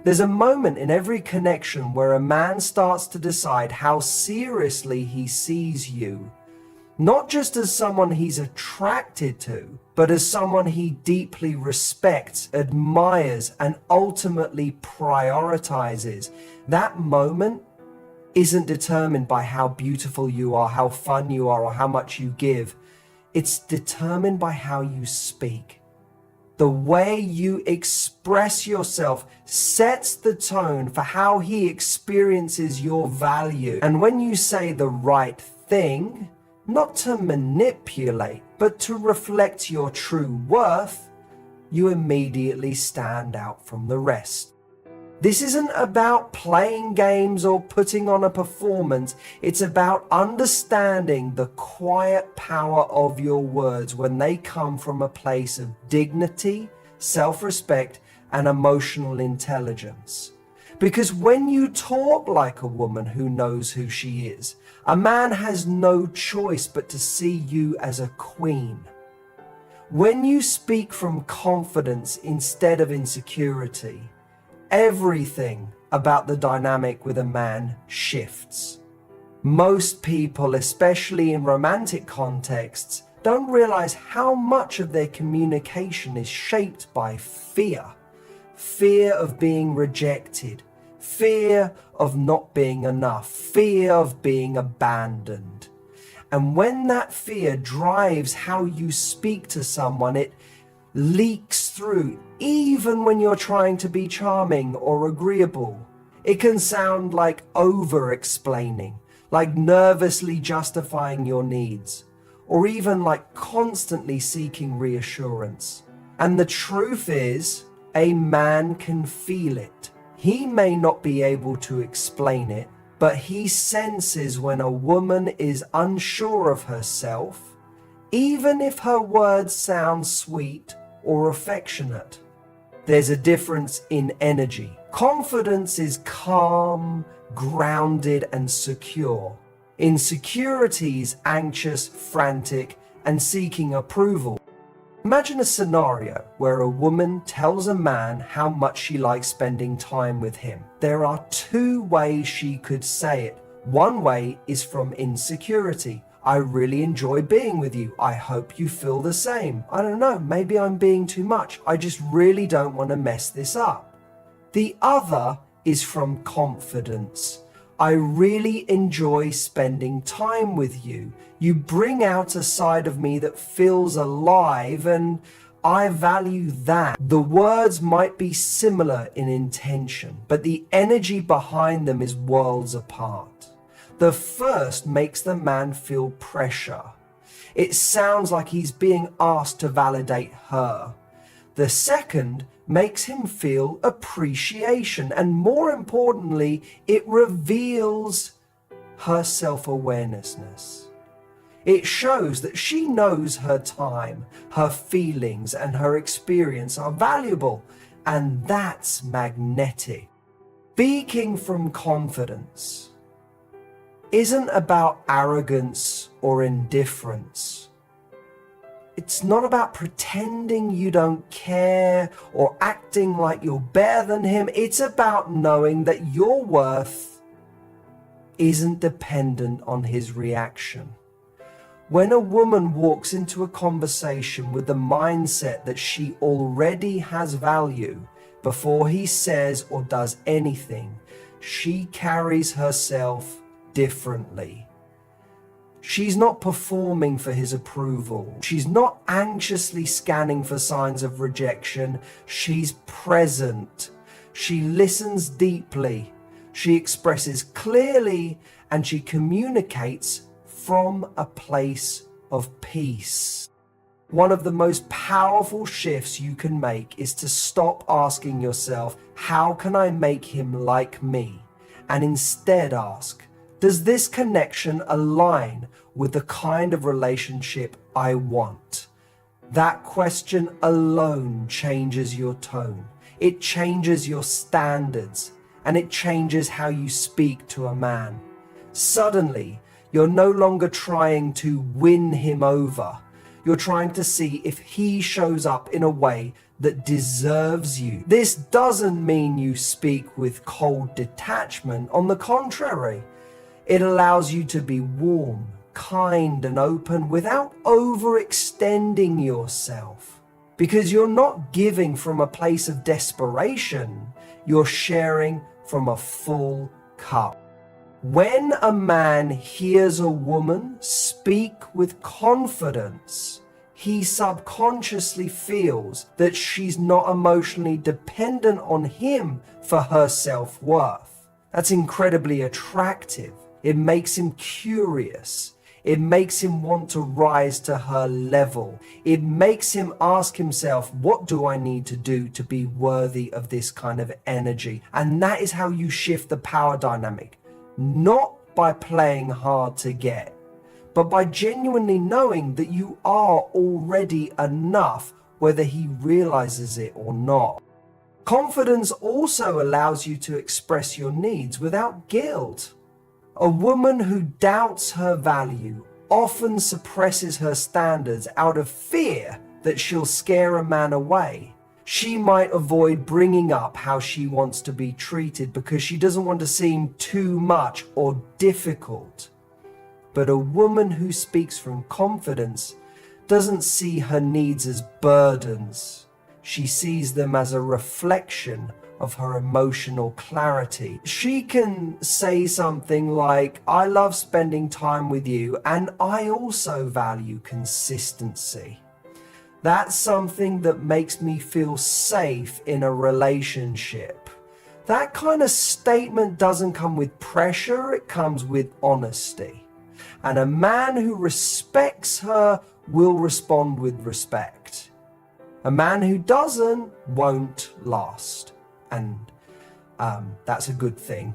There's a moment in every connection where a man starts to decide how seriously he sees you, not just as someone he's attracted to, but as someone he deeply respects, admires, and ultimately prioritizes. That moment isn't determined by how beautiful you are, how fun you are, or how much you give. It's determined by how you speak. The way you express yourself sets the tone for how he experiences your value. And when you say the right thing, not to manipulate, but to reflect your true worth, you immediately stand out from the rest. This isn't about playing games or putting on a performance. It's about understanding the quiet power of your words when they come from a place of dignity, self-respect, and emotional intelligence. Because when you talk like a woman who knows who she is, a man has no choice but to see you as a queen. When you speak from confidence instead of insecurity, everything about the dynamic with a man shifts. Most people, especially in romantic contexts, don't realize how much of their communication is shaped by fear. Fear of being rejected, fear of not being enough, fear of being abandoned. And when that fear drives how you speak to someone, it leaks through, even when you're trying to be charming or agreeable. It can sound like over-explaining, like nervously justifying your needs, or even like constantly seeking reassurance. And the truth is, a man can feel it. He may not be able to explain it, but he senses when a woman is unsure of herself, even if her words sound sweet or affectionate. There's a difference in energy. Confidence is calm, grounded, and secure. Insecurity is anxious, frantic, and seeking approval. Imagine a scenario where a woman tells a man how much she likes spending time with him. There are two ways she could say it. One way is from insecurity. I really enjoy being with you. I hope you feel the same. I don't know, maybe I'm being too much. I just really don't want to mess this up. The other is from confidence. I really enjoy spending time with you. You bring out a side of me that feels alive, and I value that. The words might be similar in intention, but the energy behind them is worlds apart. The first makes the man feel pressure. It sounds like he's being asked to validate her. The second makes him feel appreciation, and more importantly, it reveals her self-awareness. It shows that she knows her time, her feelings, and her experience are valuable, and that's magnetic. Speaking from confidence isn't about arrogance or indifference. It's not about pretending you don't care or acting like you're better than him. It's about knowing that your worth isn't dependent on his reaction. When a woman walks into a conversation with the mindset that she already has value before he says or does anything, she carries herself differently. She's not performing for his approval. She's not anxiously scanning for signs of rejection. She's present. She listens deeply. She expresses clearly, and she communicates from a place of peace. One of the most powerful shifts you can make is to stop asking yourself, how can I make him like me? And instead ask, does this connection align with the kind of relationship I want? That question alone changes your tone. It changes your standards, and it changes how you speak to a man. Suddenly, you're no longer trying to win him over. You're trying to see if he shows up in a way that deserves you. This doesn't mean you speak with cold detachment. On the contrary, it allows you to be warm, kind, and open without overextending yourself. Because you're not giving from a place of desperation, you're sharing from a full cup. When a man hears a woman speak with confidence, he subconsciously feels that she's not emotionally dependent on him for her self-worth. That's incredibly attractive. It makes him curious. It makes him want to rise to her level. It makes him ask himself, what do I need to do to be worthy of this kind of energy? And that is how you shift the power dynamic. Not by playing hard to get, but by genuinely knowing that you are already enough, whether he realizes it or not. Confidence also allows you to express your needs without guilt. A woman who doubts her value often suppresses her standards out of fear that she'll scare a man away. She might avoid bringing up how she wants to be treated because she doesn't want to seem too much or difficult. But a woman who speaks from confidence doesn't see her needs as burdens. She sees them as a reflection of her emotional clarity. She can say something like, I love spending time with you, and I also value consistency. That's something that makes me feel safe in a relationship. That kind of statement doesn't come with pressure, it comes with honesty. And a man who respects her will respond with respect. A man who doesn't won't last. And that's a good thing.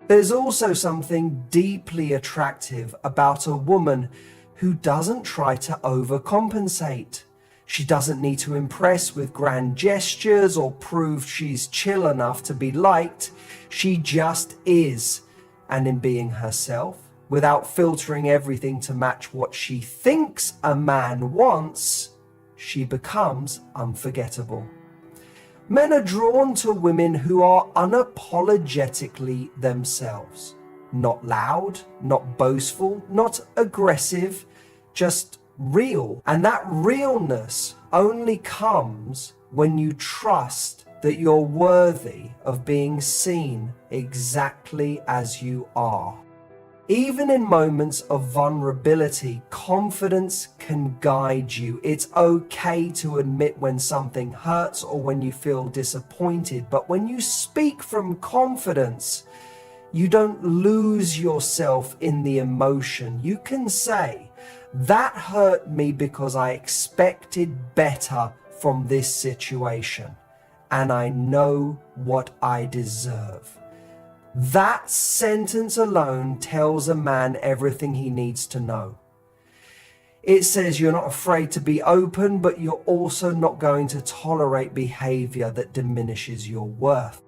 There's also something deeply attractive about a woman who doesn't try to overcompensate. She doesn't need to impress with grand gestures or prove she's chill enough to be liked. She just is. And in being herself, without filtering everything to match what she thinks a man wants, she becomes unforgettable. Men are drawn to women who are unapologetically themselves. Not loud, not boastful, not aggressive, just real. And that realness only comes when you trust that you're worthy of being seen exactly as you are. Even in moments of vulnerability, confidence can guide you. It's okay to admit when something hurts or when you feel disappointed, but when you speak from confidence, you don't lose yourself in the emotion. You can say, that hurt me because I expected better from this situation, and I know what I deserve. That sentence alone tells a man everything he needs to know. It says you're not afraid to be open, but you're also not going to tolerate behavior that diminishes your worth.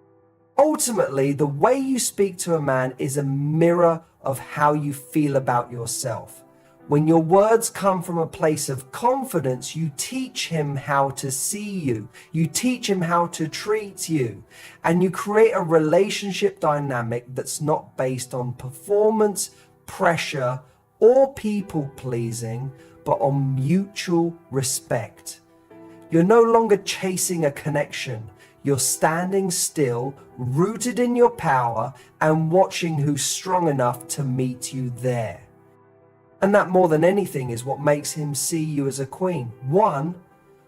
Ultimately, the way you speak to a man is a mirror of how you feel about yourself. When your words come from a place of confidence, you teach him how to see you. You teach him how to treat you. And you create a relationship dynamic that's not based on performance, pressure, or people pleasing, but on mutual respect. You're no longer chasing a connection. You're standing still, rooted in your power, and watching who's strong enough to meet you there. And that more than anything is what makes him see you as a queen. One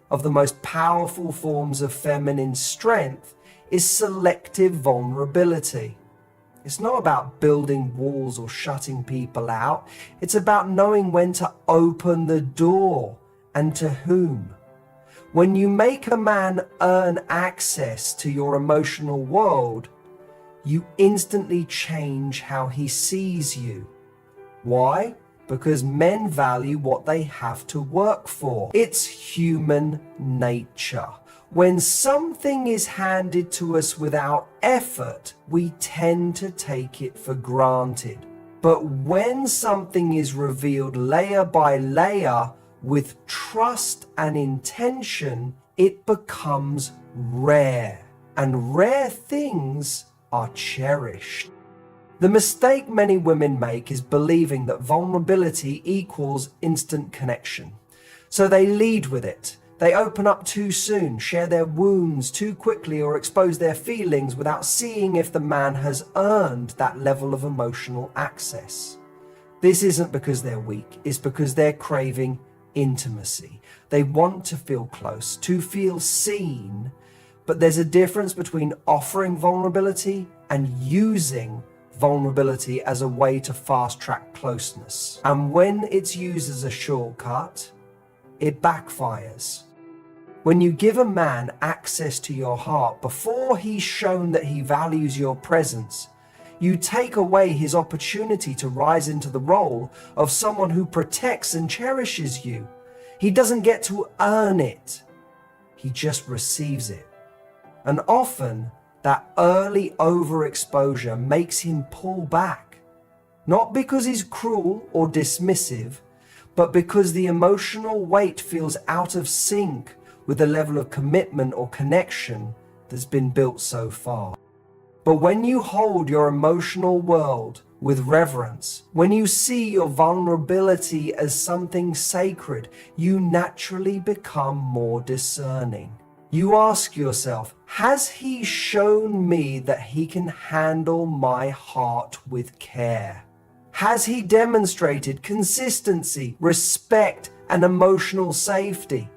of the most powerful forms of feminine strength is selective vulnerability. It's not about building walls or shutting people out. It's about knowing when to open the door and to whom. When you make a man earn access to your emotional world, you instantly change how he sees you. Why? Because men value what they have to work for. It's human nature. When something is handed to us without effort, we tend to take it for granted. But when something is revealed layer by layer with trust and intention, it becomes rare, and rare things are cherished. The mistake many women make is believing that vulnerability equals instant connection. So they lead with it. They open up too soon, share their wounds too quickly, or expose their feelings without seeing if the man has earned that level of emotional access. This isn't because they're weak, it's because they're craving intimacy. They want to feel close, to feel seen, but there's a difference between offering vulnerability and using vulnerability as a way to fast-track closeness. And when it's used as a shortcut, it backfires. When you give a man access to your heart before he's shown that he values your presence, you take away his opportunity to rise into the role of someone who protects and cherishes you. He doesn't get to earn it. He just receives it. And often, that early overexposure makes him pull back. Not because he's cruel or dismissive, but because the emotional weight feels out of sync with the level of commitment or connection that's been built so far. But when you hold your emotional world with reverence, when you see your vulnerability as something sacred, you naturally become more discerning. You ask yourself, has he shown me that he can handle my heart with care? Has he demonstrated consistency, respect, and emotional safety?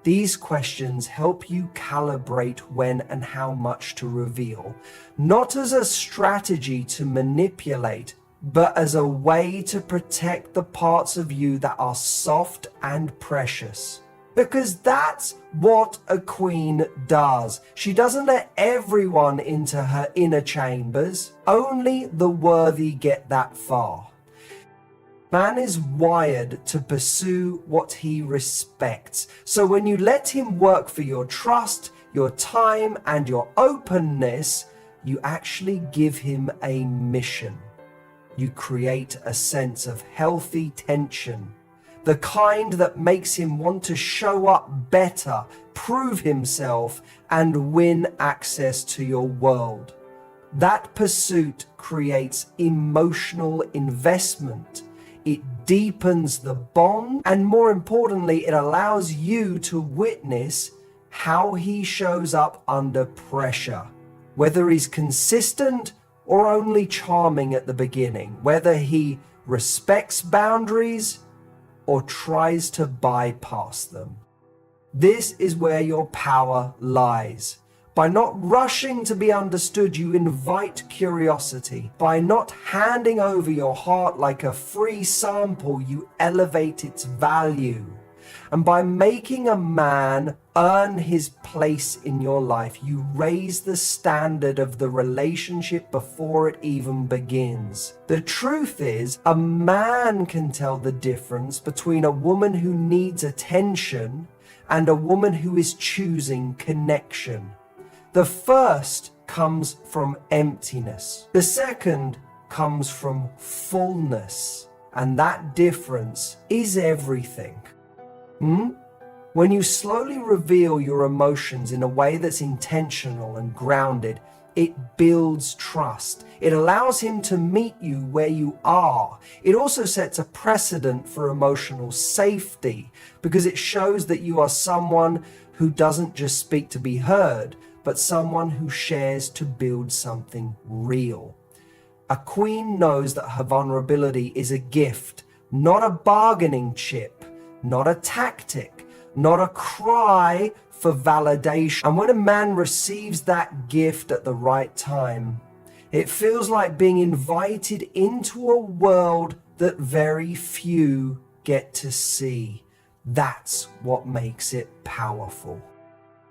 These questions help you calibrate when and how much to reveal, not as a strategy to manipulate, but as a way to protect the parts of you that are soft and precious. Because that's what a queen does. She doesn't let everyone into her inner chambers. Only the worthy get that far. Man is wired to pursue what he respects. So when you let him work for your trust, your time, and your openness, you actually give him a mission. You create a sense of healthy tension, the kind that makes him want to show up better, prove himself, and win access to your world. That pursuit creates emotional investment. It deepens the bond, and more importantly, it allows you to witness how he shows up under pressure. Whether he's consistent or only charming at the beginning, whether he respects boundaries or tries to bypass them. This is where your power lies. By not rushing to be understood, you invite curiosity. By not handing over your heart like a free sample, you elevate its value. And by making a man earn his place in your life, you raise the standard of the relationship before it even begins. The truth is, a man can tell the difference between a woman who needs attention and a woman who is choosing connection. The first comes from emptiness. The second comes from fullness. And that difference is everything. When you slowly reveal your emotions in a way that's intentional and grounded, it builds trust. It allows him to meet you where you are. It also sets a precedent for emotional safety because it shows that you are someone who doesn't just speak to be heard, but someone who shares to build something real. A queen knows that her vulnerability is a gift, not a bargaining chip, not a tactic, not a cry for validation. And when a man receives that gift at the right time, it feels like being invited into a world that very few get to see. That's what makes it powerful.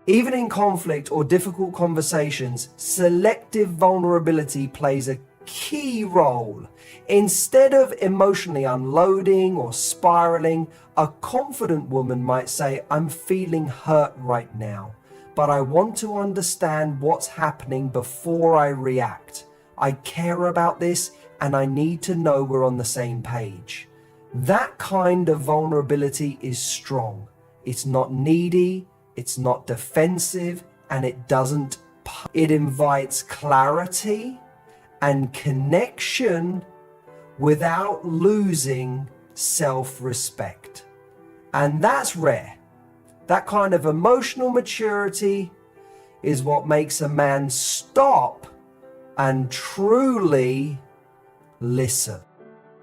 Even in conflict or difficult conversations, selective vulnerability plays a key role. Instead of emotionally unloading or spiraling, a confident woman might say, I'm feeling hurt right now, but I want to understand what's happening before I react. I care about this and I need to know we're on the same page. That kind of vulnerability is strong. It's not needy, it's not defensive, and it doesn't. It invites clarity and connection without losing self-respect. And that's rare. That kind of emotional maturity is what makes a man stop and truly listen.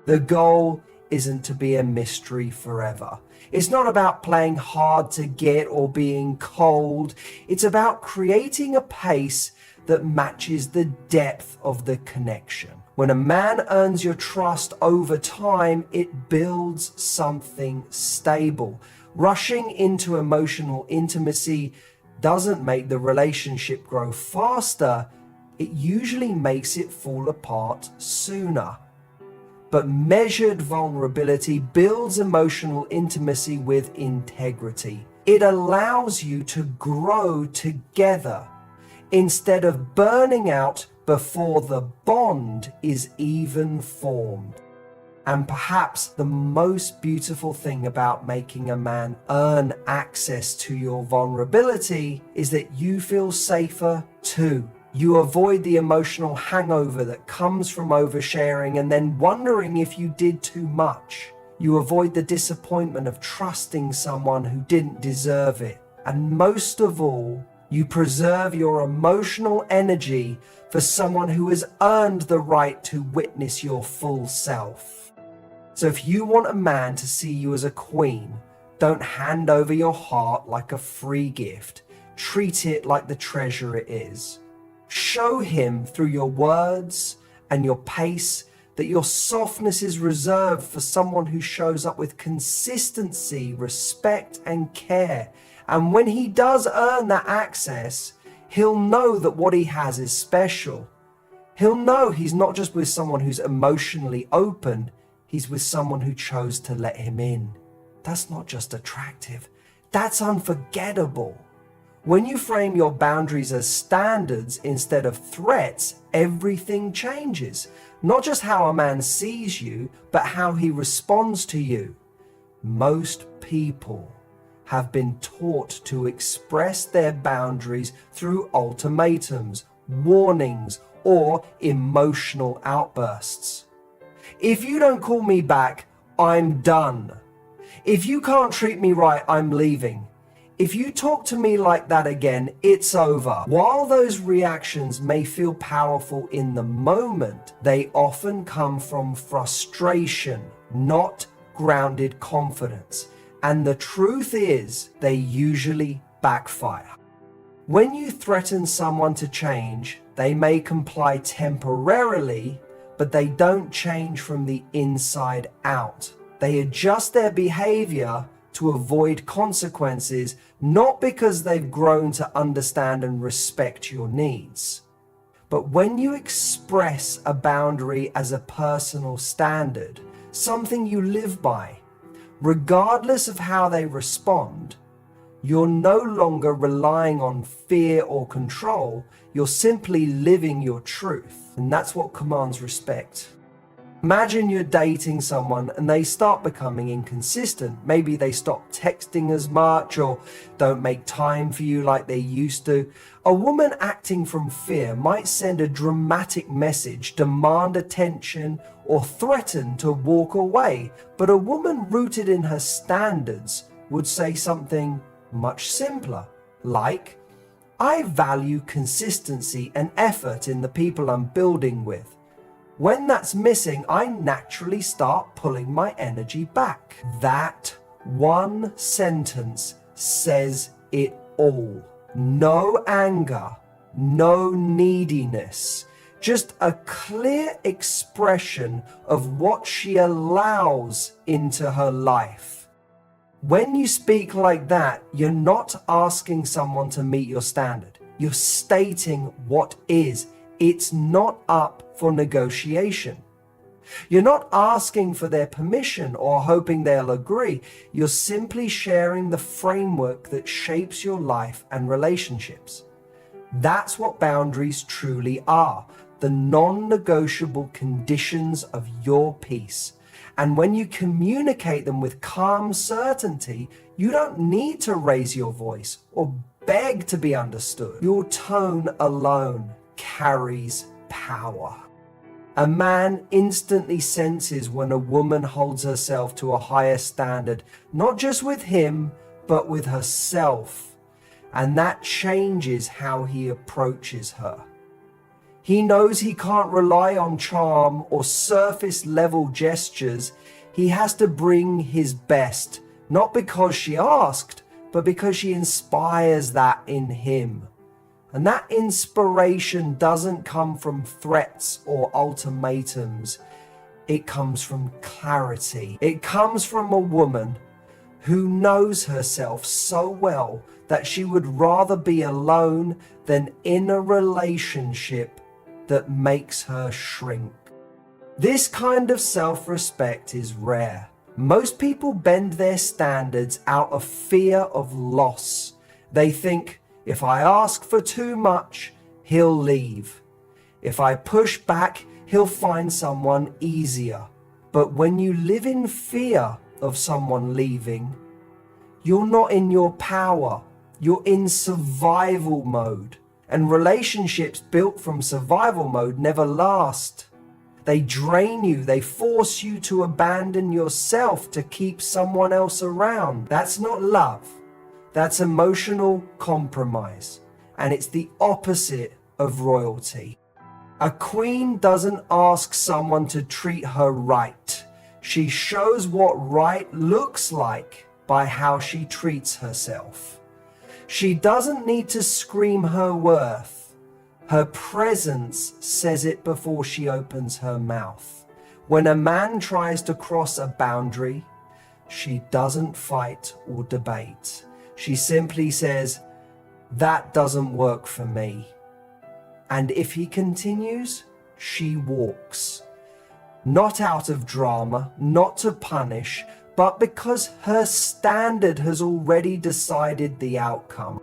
The goal isn't to be a mystery forever. It's not about playing hard to get or being cold. It's about creating a pace that matches the depth of the connection. When a man earns your trust over time, it builds something stable. Rushing into emotional intimacy doesn't make the relationship grow faster. It usually makes it fall apart sooner. But measured vulnerability builds emotional intimacy with integrity. It allows you to grow together instead of burning out before the bond is even formed. And perhaps the most beautiful thing about making a man earn access to your vulnerability is that you feel safer too. You avoid the emotional hangover that comes from oversharing and then wondering if you did too much. You avoid the disappointment of trusting someone who didn't deserve it. And most of all, you preserve your emotional energy for someone who has earned the right to witness your full self. So if you want a man to see you as a queen, don't hand over your heart like a free gift. Treat it like the treasure it is. Show him through your words and your pace that your softness is reserved for someone who shows up with consistency, respect, and care. And when he does earn that access, he'll know that what he has is special. He'll know he's not just with someone who's emotionally open, he's with someone who chose to let him in. That's not just attractive, that's unforgettable. When you frame your boundaries as standards instead of threats, everything changes. Not just how a man sees you, but how he responds to you. Most people have been taught to express their boundaries through ultimatums, warnings, or emotional outbursts. If you don't call me back, I'm done. If you can't treat me right, I'm leaving. If you talk to me like that again, it's over. While those reactions may feel powerful in the moment, they often come from frustration, not grounded confidence. And the truth is, they usually backfire. When you threaten someone to change, they may comply temporarily, but they don't change from the inside out. They adjust their behavior to avoid consequences, not because they've grown to understand and respect your needs. But when you express a boundary as a personal standard, something you live by, regardless of how they respond, you're no longer relying on fear or control, you're simply living your truth. And that's what commands respect. Imagine you're dating someone and they start becoming inconsistent. Maybe they stop texting as much or don't make time for you like they used to. A woman acting from fear might send a dramatic message, demand attention, or threaten to walk away. But a woman rooted in her standards would say something much simpler, like, I value consistency and effort in the people I'm building with. When that's missing, I naturally start pulling my energy back. That one sentence says it all. No anger, no neediness, just a clear expression of what she allows into her life. When you speak like that, you're not asking someone to meet your standard. You're stating what is. It's not up for negotiation. You're not asking for their permission or hoping they'll agree. You're simply sharing the framework that shapes your life and relationships. That's what boundaries truly are, the non-negotiable conditions of your peace. And when you communicate them with calm certainty, You don't need to raise your voice or beg to be understood. Your tone alone carries power. A man instantly senses when a woman holds herself to a higher standard, not just with him, but with herself. And that changes how he approaches her. He knows he can't rely on charm or surface level gestures. He has to bring his best, not because she asked, but because she inspires that in him. And that inspiration doesn't come from threats or ultimatums. It comes from clarity. It comes from a woman who knows herself so well that she would rather be alone than in a relationship that makes her shrink. This kind of self-respect is rare. Most people bend their standards out of fear of loss. They think, if I ask for too much, he'll leave. If I push back, he'll find someone easier. But when you live in fear of someone leaving, you're not in your power. You're in survival mode. And relationships built from survival mode never last. They drain you. They force you to abandon yourself to keep someone else around. That's not love. That's emotional compromise. And it's the opposite of royalty. A queen doesn't ask someone to treat her right. She shows what right looks like by how she treats herself. She doesn't need to scream her worth. Her presence says it before she opens her mouth. When a man tries to cross a boundary, she doesn't fight or debate. She simply says, that doesn't work for me. And if he continues, she walks. Not out of drama, not to punish, but because her standard has already decided the outcome.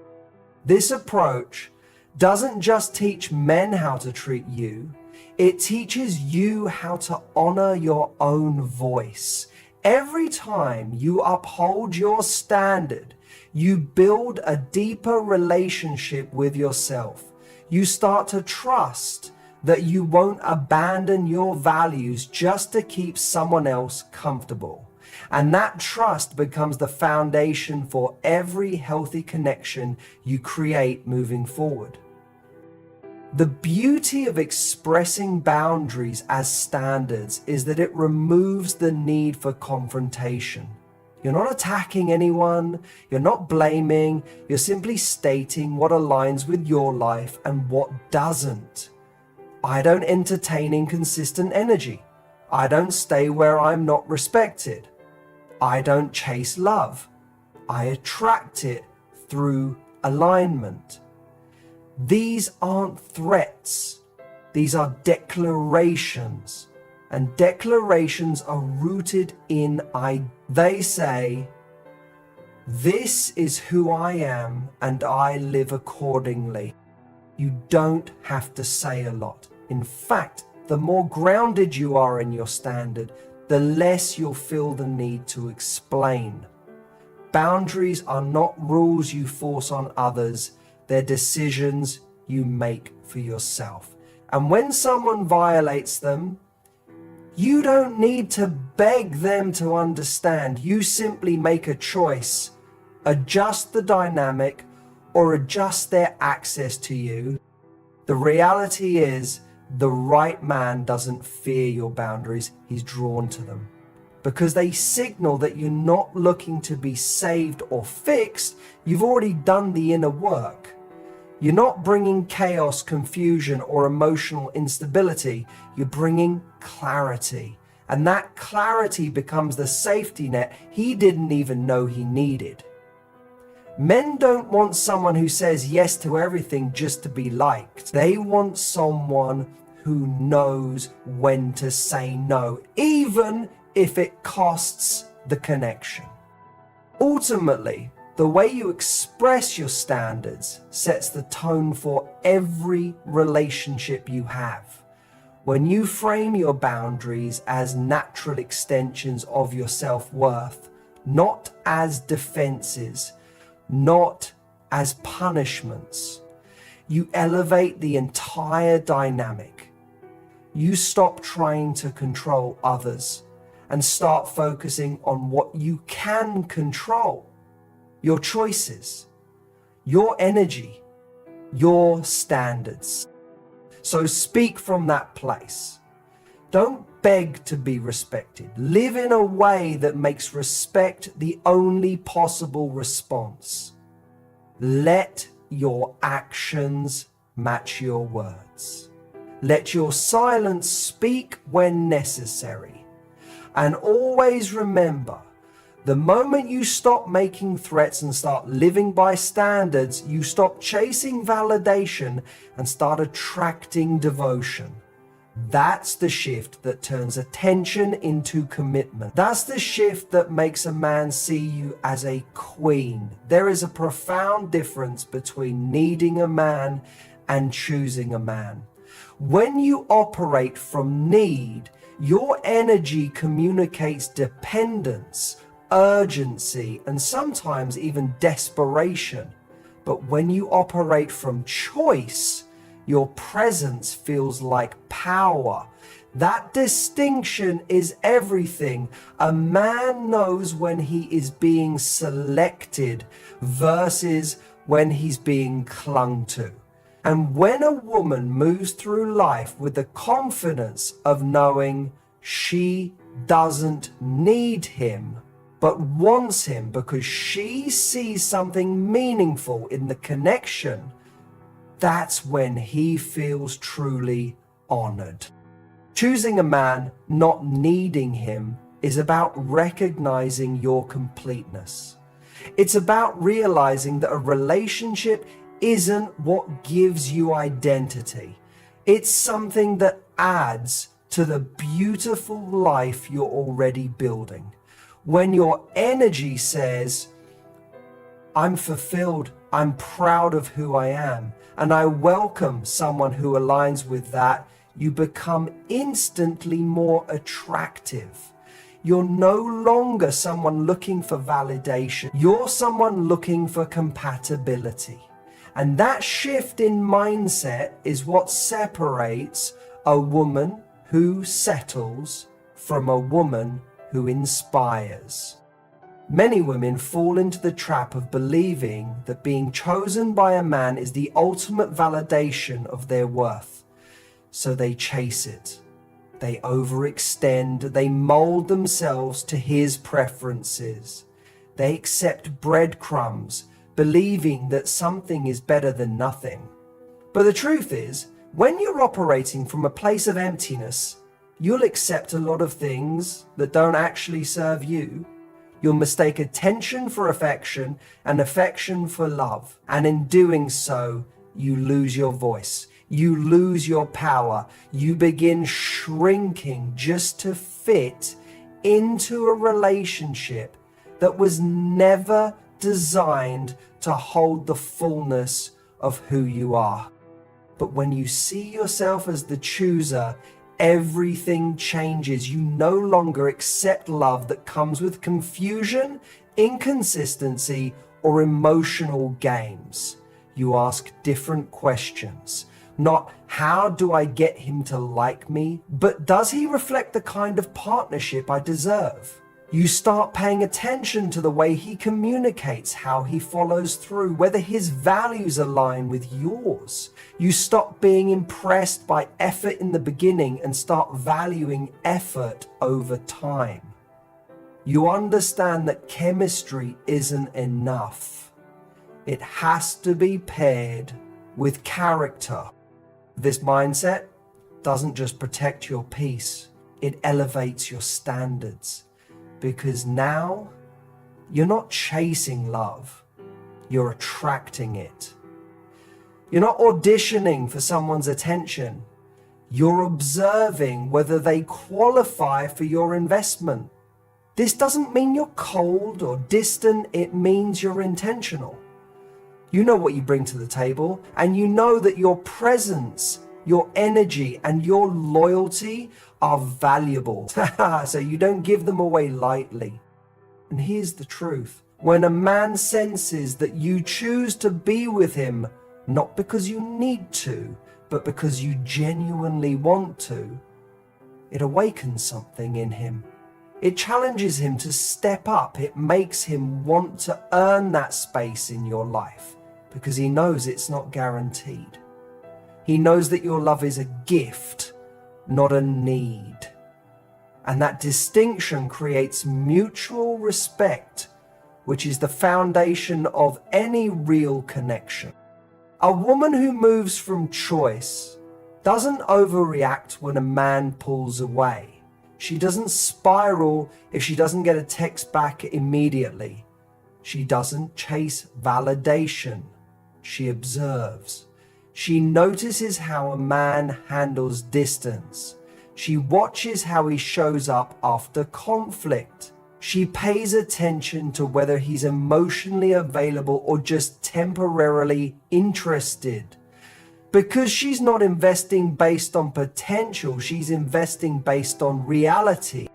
This approach doesn't just teach men how to treat you, it teaches you how to honor your own voice. Every time you uphold your standard, you build a deeper relationship with yourself. You start to trust that you won't abandon your values just to keep someone else comfortable. And that trust becomes the foundation for every healthy connection you create moving forward. The beauty of expressing boundaries as standards is that it removes the need for confrontation. You're not attacking anyone, you're not blaming, you're simply stating what aligns with your life and what doesn't. I don't entertain inconsistent energy. I don't stay where I'm not respected. I don't chase love. I attract it through alignment. These aren't threats. These are declarations. And declarations are rooted in they say, this is who I am and I live accordingly. You don't have to say a lot. In fact, the more grounded you are in your standard, the less you'll feel the need to explain. Boundaries are not rules you force on others, they're decisions you make for yourself. And when someone violates them, you don't need to beg them to understand. You simply make a choice, adjust the dynamic, or adjust their access to you. The reality is, the right man doesn't fear your boundaries, he's drawn to them. Because they signal that you're not looking to be saved or fixed, you've already done the inner work. You're not bringing chaos, confusion, or emotional instability, you're bringing clarity. And that clarity becomes the safety net he didn't even know he needed. Men don't want someone who says yes to everything just to be liked. They want someone who knows when to say no, even if it costs the connection. Ultimately, the way you express your standards sets the tone for every relationship you have. When you frame your boundaries as natural extensions of your self-worth, not as defenses, not as punishments. You elevate the entire dynamic. You stop trying to control others and start focusing on what you can control. Your choices, your energy, your standards. So speak from that place. Don't beg to be respected. Live in a way that makes respect the only possible response. Let your actions match your words. Let your silence speak when necessary. And always remember, the moment you stop making threats and start living by standards, you stop chasing validation and start attracting devotion. That's the shift that turns attention into commitment. That's the shift that makes a man see you as a queen. There is a profound difference between needing a man and choosing a man. When you operate from need, your energy communicates dependence, urgency, and sometimes even desperation. But when you operate from choice, your presence feels like power. That distinction is everything. A man knows when he is being selected versus when he's being clung to. And when a woman moves through life with the confidence of knowing she doesn't need him, but wants him because she sees something meaningful in the connection, that's when he feels truly honored. Choosing a man, not needing him, is about recognizing your completeness. It's about realizing that a relationship isn't what gives you identity. It's something that adds to the beautiful life you're already building. When your energy says, I'm fulfilled, I'm proud of who I am, and I welcome someone who aligns with that, you become instantly more attractive. You're no longer someone looking for validation. You're someone looking for compatibility. And that shift in mindset is what separates a woman who settles from a woman who inspires. Many women fall into the trap of believing that being chosen by a man is the ultimate validation of their worth. So they chase it. They overextend. They mold themselves to his preferences. They accept breadcrumbs, believing that something is better than nothing. But the truth is, when you're operating from a place of emptiness, you'll accept a lot of things that don't actually serve you. You'll mistake attention for affection and affection for love. And in doing so, you lose your voice. You lose your power. You begin shrinking just to fit into a relationship that was never designed to hold the fullness of who you are. But when you see yourself as the chooser, everything changes. You no longer accept love that comes with confusion, inconsistency, or emotional games. You ask different questions. Not how do I get him to like me, but does he reflect the kind of partnership I deserve? You start paying attention to the way he communicates, how he follows through, whether his values align with yours. You stop being impressed by effort in the beginning and start valuing effort over time. You understand that chemistry isn't enough. It has to be paired with character. This mindset doesn't just protect your peace, it elevates your standards. Because now you're not chasing love, you're attracting it. You're not auditioning for someone's attention, you're observing whether they qualify for your investment. This doesn't mean you're cold or distant, it means you're intentional. You know what you bring to the table, and you know that your presence, your energy, and your loyalty are valuable. So you don't give them away lightly. And here's the truth. When a man senses that you choose to be with him, not because you need to, but because you genuinely want to, it awakens something in him. It challenges him to step up. It makes him want to earn that space in your life because he knows it's not guaranteed. He knows that your love is a gift, not a need. And that distinction creates mutual respect, which is the foundation of any real connection. A woman who moves from choice doesn't overreact when a man pulls away. She doesn't spiral if she doesn't get a text back immediately. She doesn't chase validation. She observes. She notices how a man handles distance. She watches how he shows up after conflict. She pays attention to whether he's emotionally available or just temporarily interested. Because she's not investing based on potential, she's investing based on reality.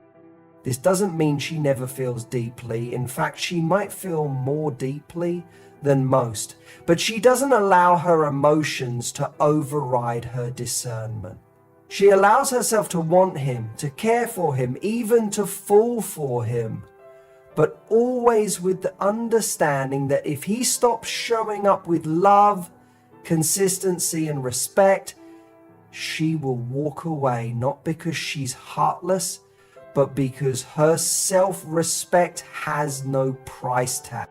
This doesn't mean she never feels deeply. In fact, she might feel more deeply than most, but she doesn't allow her emotions to override her discernment. She allows herself to want him, to care for him, even to fall for him, but always with the understanding that if he stops showing up with love, consistency, and respect, she will walk away, not because she's heartless, but because her self-respect has no price tag.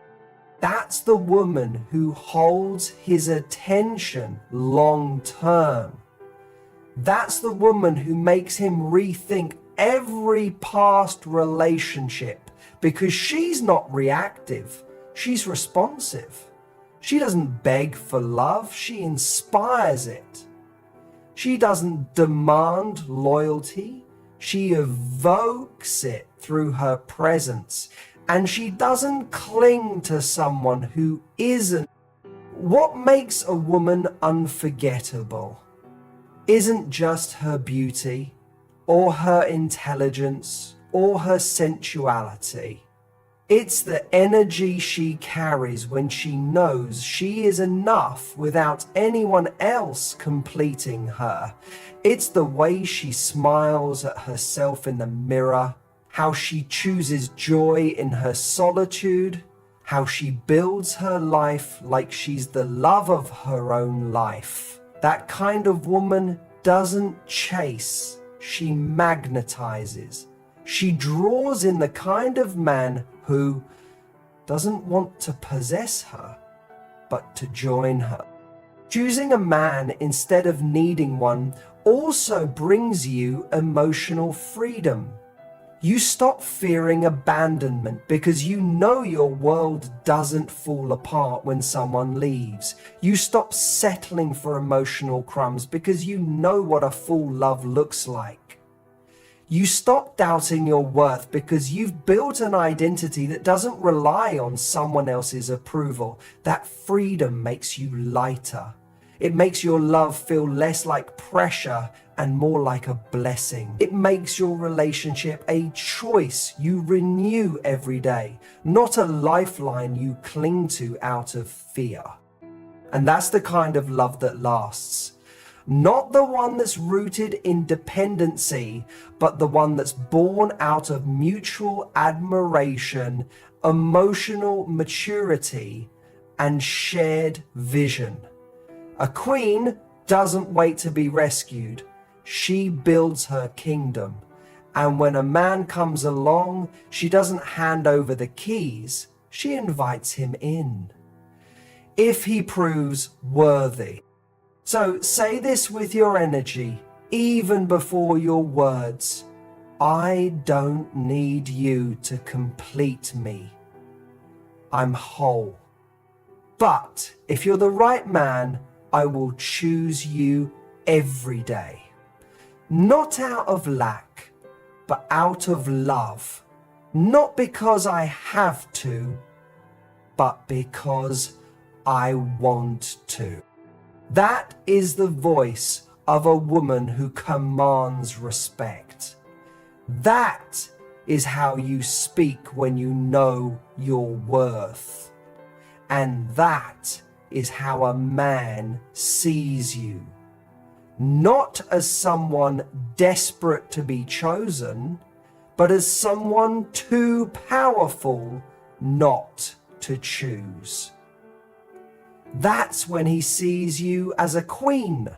That's the woman who holds his attention long term. That's the woman who makes him rethink every past relationship, because she's not reactive, she's responsive. She doesn't beg for love, she inspires it. She doesn't demand loyalty, she evokes it through her presence. And she doesn't cling to someone who isn't. What makes a woman unforgettable isn't just her beauty, or her intelligence, or her sensuality. It's the energy she carries when she knows she is enough without anyone else completing her. It's the way she smiles at herself in the mirror, how she chooses joy in her solitude, how she builds her life like she's the love of her own life. That kind of woman doesn't chase, she magnetizes. She draws in the kind of man who doesn't want to possess her, but to join her. Choosing a man instead of needing one also brings you emotional freedom. You stop fearing abandonment because you know your world doesn't fall apart when someone leaves. You stop settling for emotional crumbs because you know what a full love looks like. You stop doubting your worth because you've built an identity that doesn't rely on someone else's approval. That freedom makes you lighter. It makes your love feel less like pressure and more like a blessing. It makes your relationship a choice you renew every day, not a lifeline you cling to out of fear. And that's the kind of love that lasts. Not the one that's rooted in dependency, but the one that's born out of mutual admiration, emotional maturity, and shared vision. A queen doesn't wait to be rescued. She builds her kingdom. And when a man comes along, she doesn't hand over the keys. She invites him in, if he proves worthy. So say this with your energy, even before your words. I don't need you to complete me. I'm whole. But if you're the right man, I will choose you every day. Not out of lack, but out of love. Not because I have to, but because I want to. That is the voice of a woman who commands respect. That is how you speak when you know your worth. And that is how a man sees you. Not as someone desperate to be chosen, but as someone too powerful not to choose. That's when he sees you as a queen,